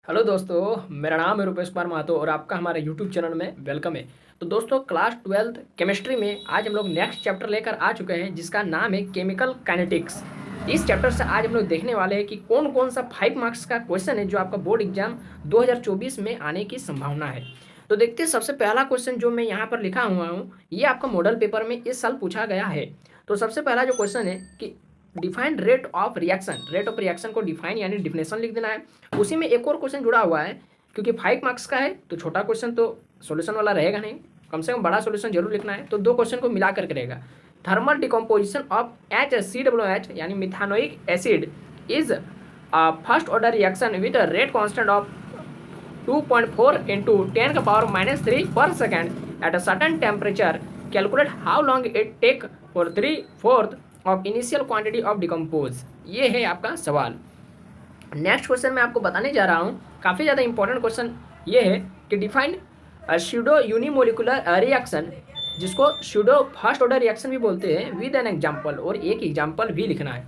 Hello दोस्तों, मेरा नाम है रूपेश कुमार महतो और आपका हमारे यूट्यूब चैनल में वेलकम है। तो दोस्तों, क्लास 12th केमिस्ट्री में आज हम लोग नेक्स्ट चैप्टर लेकर आ चुके हैं जिसका नाम है केमिकल काइनेटिक्स। इस चैप्टर से आज हम लोग देखने वाले हैं कि कौन कौन सा 5 मार्क्स का क्वेश्चन है जो आपका बोर्ड एग्जाम 2024 में आने की संभावना है। तो देखते हैं, सबसे पहला क्वेश्चन जो मैं यहाँ पर लिखा हुआ हूँ ये आपका मॉडल पेपर में इस साल पूछा गया है। तो सबसे पहला जो क्वेश्चन है कि डिफाइंड रेट ऑफ रिएक्शन को डिफाइन यानी डिफिनेशन लिख देना है। उसी में एक और क्वेश्चन जुड़ा हुआ है, क्योंकि 5 मार्क्स का है तो छोटा क्वेश्चन तो सॉल्यूशन वाला रहेगा नहीं, कम से कम बड़ा सॉल्यूशन जरूर लिखना है। तो दो क्वेश्चन को मिला करके रहेगा। थर्मल डिकम्पोजिशन ऑफ HCOOH यानी methanoic acid is first order reaction with rate constant of 2.4 into 10⁻³ per second at a certain temperature. Calculate how long it take for 3/4 of initial quantity of decompose. ये है आपका सवाल। Next question मैं आपको बताने जा रहा हूँ, काफ़ी ज़्यादा इंपॉर्टेंट क्वेश्चन ये है कि डिफाइन स्यूडो यूनिमोलिकुलर रिएक्शन, जिसको स्यूडो फर्स्ट ऑर्डर रिएक्शन भी बोलते हैं, विद एन एग्जाम्पल, और एक एग्जाम्पल भी लिखना है।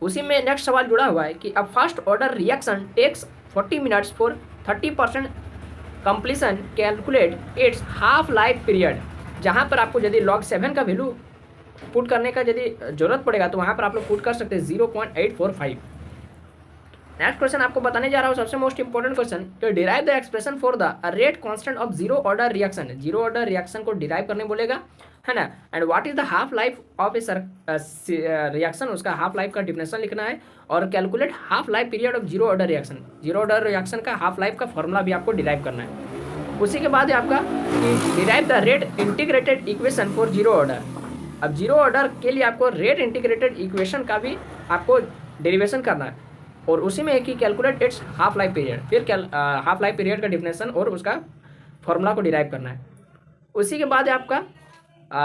उसी में नेक्स्ट सवाल जुड़ा हुआ है कि अब first order reaction takes 40 minutes for 30% completion, calculate its half life period. जहाँ पर आपको यदि log 7 का वैल्यू पुट करने का यदि जरूरत पड़ेगा तो वहाँ पर आप लोग पुट कर सकते हैं 0.845। नेक्स्ट क्वेश्चन आपको बताने जा रहा हूँ, सबसे मोस्ट इंपॉर्टेंट क्वेश्चन, तो derive the expression for the rate constant of zero order reaction. Zero order reaction को डिराइव करने बोलेगा, है ना। And what is the half life of A reaction, उसका हाफ लाइफ का डिफिनेशन लिखना है। और calculate half life period of zero order reaction, zero order reaction का हाफ लाइफ का फॉर्मूला भी आपको डिराइव करना है। उसी के बाद है आपका derive the rate integrated equation for zero order. अब जीरो ऑर्डर के लिए आपको रेट इंटीग्रेटेड इक्वेशन का भी आपको डेरिवेशन करना है, और उसी में एक ही calculate its half life period, फिर हाफ लाइफ पीरियड का डिफिनेशन और उसका फॉर्मूला को डिराइव करना है। उसी के बाद है आपका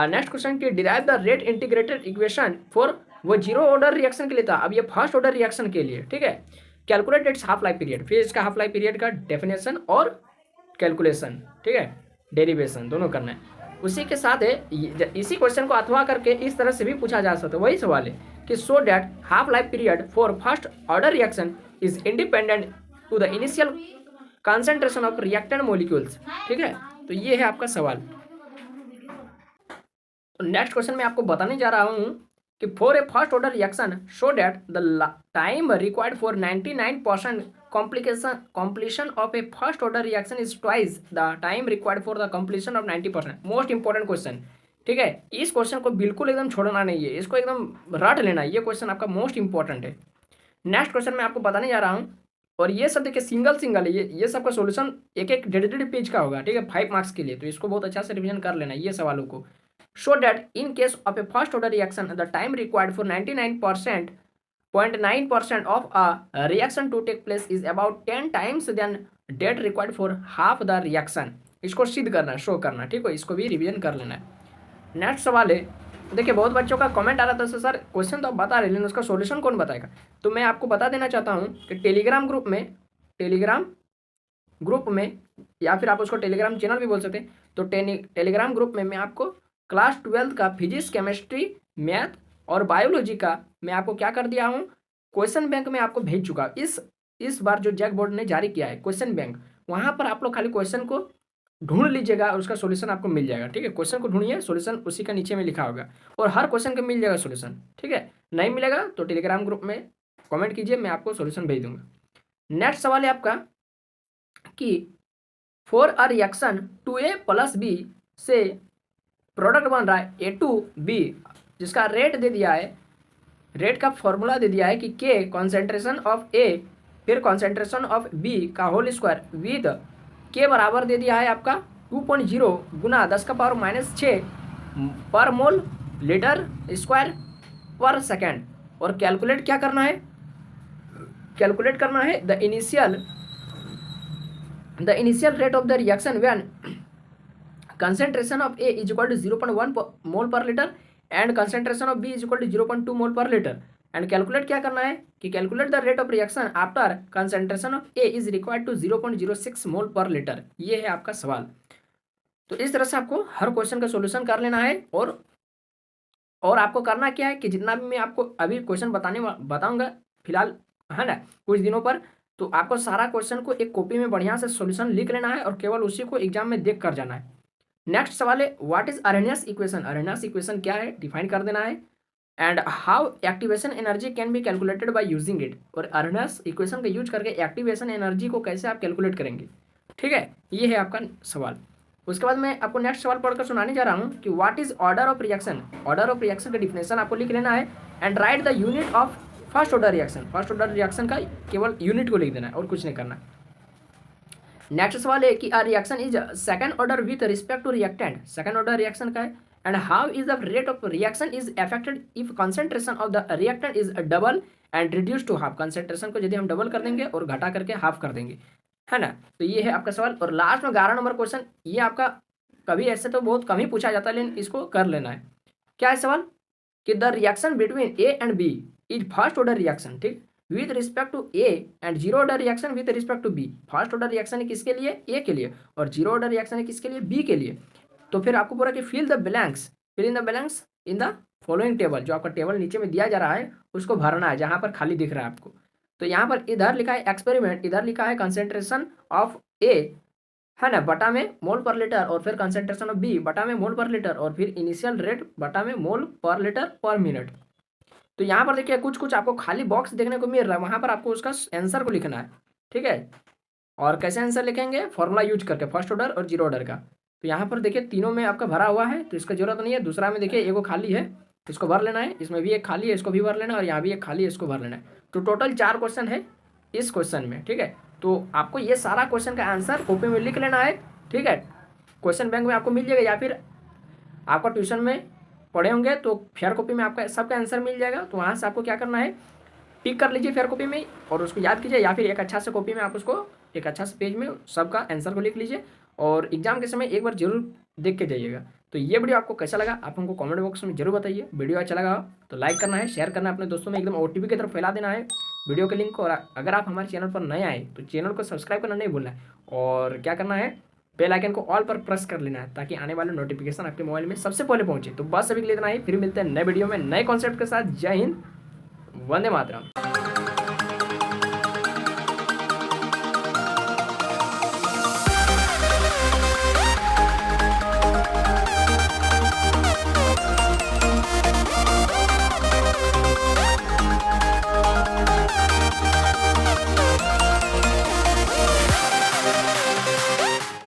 नेक्स्ट क्वेश्चन की derive the rate integrated equation for, वो जीरो ऑर्डर रिएक्शन के लिए था, अब ये फर्स्ट ऑर्डर रिएक्शन के लिए, ठीक है। Calculate its half life period, फिर इसका हाफ लाइफ पीरियड का डेफिनेशन और कैलकुलेशन, ठीक है, डेरिवेशन दोनों करना है। उसी के साथ है इसी क्वेश्चन को अथवा करके इस तरह से भी पूछा जा सकता है, वही सवाल है कि so that half life period for first order reaction is independent to the initial concentration of reactant molecules, ठीक है। तो ये है आपका सवाल। तो नेक्स्ट क्वेश्चन में आपको बताने जा रहा हूँ कि for a first order reaction show that the time required for 99% completion of a first order reaction is twice the time required for the completion of 90%। Most important question, ठीक है। इस क्वेश्चन को बिल्कुल एकदम छोड़ना नहीं है, इसको एकदम रट लेना है, ये क्वेश्चन आपका मोस्ट इंपॉर्टेंट है। नेक्स्ट क्वेश्चन मैं आपको बताने जा रहा हूँ, और ये सब देखिए सिंगल सिंगल है, ये सबका सोल्यूशन एक एक डेढ़ पेज का होगा, ठीक है, 5 मार्क्स के लिए। तो इसको बहुत अच्छा से रिविजन कर लेना ये सवालों को। Show that in case of A first order reaction the time required for 99.9% of a reaction to take place is about 10 times than date required for half the reaction। इसको सिद्ध करना, शो करना, ठीक है, इसको भी रिवीजन कर लेना है। नेक्स्ट सवाल है, देखिए बहुत बच्चों का कमेंट आ रहा था सर क्वेश्चन तो आप बता रहे लेकिन उसका सॉल्यूशन कौन बताएगा। तो मैं आपको बता देना चाहता हूँ कि टेलीग्राम ग्रुप में या फिर आप उसको टेलीग्राम चैनल भी बोल सकते हैं। तो टेलीग्राम ग्रुप में मैं आपको क्लास 12 का फिजिक्स, केमिस्ट्री, मैथ और बायोलॉजी का मैं आपको क्या कर दिया हूँ, क्वेश्चन बैंक में आपको भेज चुका। इस बार जो जैक बोर्ड ने जारी किया है क्वेश्चन बैंक, वहाँ पर आप लोग खाली क्वेश्चन को ढूंढ लीजिएगा और उसका सॉल्यूशन आपको मिल जाएगा, ठीक है। क्वेश्चन को ढूंढिए, सॉल्यूशन उसी का नीचे में लिखा होगा, और हर क्वेश्चन का मिल जाएगा सॉल्यूशन, ठीक है। नहीं मिलेगा तो टेलीग्राम ग्रुप में कमेंट कीजिए, मैं आपको सॉल्यूशन भेज दूंगा। नेक्स्ट सवाल है आपका कि फॉर अ रिएक्शन 2A+B से प्रोडक्ट बन रहा है A2B, जिसका रेट दे दिया है, रेट का फॉर्मूला दे दिया है कि K कॉन्सेंट्रेशन ऑफ A फिर कॉन्सेंट्रेशन ऑफ B का होल स्क्वायर विद K बराबर दे दिया है आपका 2.0 गुना 10⁻⁻6 पर मोल लीटर स्क्वायर पर सेकेंड। और कैलकुलेट क्या करना है, कैलकुलेट करना है the initial rate of the reaction when concentration of A is equal to 0.1 मोल पर litre and concentration of B is equal to 0.2 मोल पर लीटर। एंड कैलकुलेट क्या करना है कि calculate the rate of reaction after concentration of A is required to 0.06 मोल पर litre. ये है आपका सवाल। तो इस तरह से आपको हर क्वेश्चन का सॉल्यूशन कर लेना है, और आपको करना क्या है कि जितना भी मैं आपको अभी क्वेश्चन बताऊंगा फिलहाल, है ना, कुछ दिनों पर तो आपको सारा क्वेश्चन को एक कॉपी में बढ़िया से सॉल्यूशन लिख लेना है और केवल उसी को एग्जाम में देख कर जाना है। नेक्स्ट सवाल है what is Arrhenius equation. Arrhenius equation क्या है डिफाइन कर देना है। And how activation energy can be calculated by using it. और अरेनियस इक्वेशन का यूज करके एक्टिवेशन एनर्जी को कैसे आप कैलकुलेट करेंगे। ठीक है, ये है आपका सवाल। उसके बाद मैं आपको नेक्स्ट सवाल पढ़कर सुनाने जा रहा हूँ कि what is order of reaction. Order of reaction का डिफिनेशन आपको लिख लेना है and right the unit of first order reaction. First order reaction का केवल यूनिट को लिख देना है और कुछ नहीं करना। नेक्स्ट सवाल है कि a reaction is second order with respect to reactant. Second order reaction का है and how is the rate of reaction is affected if concentration of the reactant is double and reduce to half. Concentration को यदि हम double कर देंगे और घटा करके हाफ कर देंगे, है ना। तो ये है आपका सवाल। और लास्ट में 11 नंबर क्वेश्चन, ये आपका कभी ऐसे तो बहुत कम ही पूछा जाता है लेकिन इसको कर लेना है। क्या है सवाल कि the reaction between A and B is first order reaction, ठीक, with respect to A and zero order reaction with respect to B. First order reaction है किसके लिए, ए के लिए, और जीरो ऑर्डर रिएक्शन है किसके लिए, बी के लिए। तो फिर आपको पूरा कि fill the blanks, fill in the blanks in the following table. जो आपका टेबल नीचे में दिया जा रहा है उसको भरना है जहां पर खाली दिख रहा है आपको। तो यहाँ पर इधर लिखा है एक्सपेरिमेंट, इधर लिखा है कंसेंट्रेशन ऑफ ए, है ना, बटा में मोल पर लीटर, और फिर कंसेंट्रेशन ऑफ बी बटा में मोल पर लीटर, और फिर इनिशियल रेट बटा में मोल पर लीटर पर मिनट। तो यहाँ पर देखिए कुछ कुछ आपको खाली बॉक्स देखने को मिल रहा है, वहाँ पर आपको उसका आंसर को लिखना है। ठीक है, और कैसे आंसर लिखेंगे, फॉर्मूला यूज करके, फर्स्ट ऑर्डर और जीरो ऑर्डर का। तो यहाँ पर देखिए तीनों में आपका भरा हुआ है तो इसका जरूरत नहीं है। दूसरा में देखिए एगो खाली है, इसको भर लेना है, इसमें भी एक खाली है, इसको भी भर लेना है, और यहाँ भी एक खाली है, इसको भर लेना है। तो टोटल 4 क्वेश्चन है इस क्वेश्चन में। ठीक है, तो आपको ये सारा क्वेश्चन का आंसर कॉपी में लिख लेना है। ठीक है, क्वेश्चन बैंक में आपको मिल जाएगा, या फिर आपका ट्यूशन में पढ़े होंगे तो फेयर कॉपी में आपका सबका आंसर मिल जाएगा। तो वहाँ से आपको क्या करना है, टिक कर लीजिए फेयर कॉपी में और उसको याद कीजिए, या फिर एक अच्छा से कॉपी में आप उसको एक अच्छा से पेज में सबका आंसर को लिख लीजिए और एग्जाम के समय एक बार जरूर देख के जाइएगा। तो ये वीडियो आपको कैसा लगा आप हमको कमेंट बॉक्स में जरूर बताइए। वीडियो अच्छा लगा तो लाइक करना है, शेयर करना है अपने दोस्तों में, एकदम ओटीपी की तरफ फैला देना है वीडियो के लिंक को। और अगर आप हमारे चैनल पर नए आए तो चैनल को सब्सक्राइब करना नहीं भूलना है, और क्या करना है, बेल आइकन को ऑल पर प्रेस कर लेना है ताकि आने वाले नोटिफिकेशन आपके मोबाइल में सबसे पहले पहुंचे। तो बस अभी के लिए इतना ही, फिर मिलते हैं नए वीडियो में नए कॉन्सेप्ट के साथ। जय हिंद, वंदे मातरम।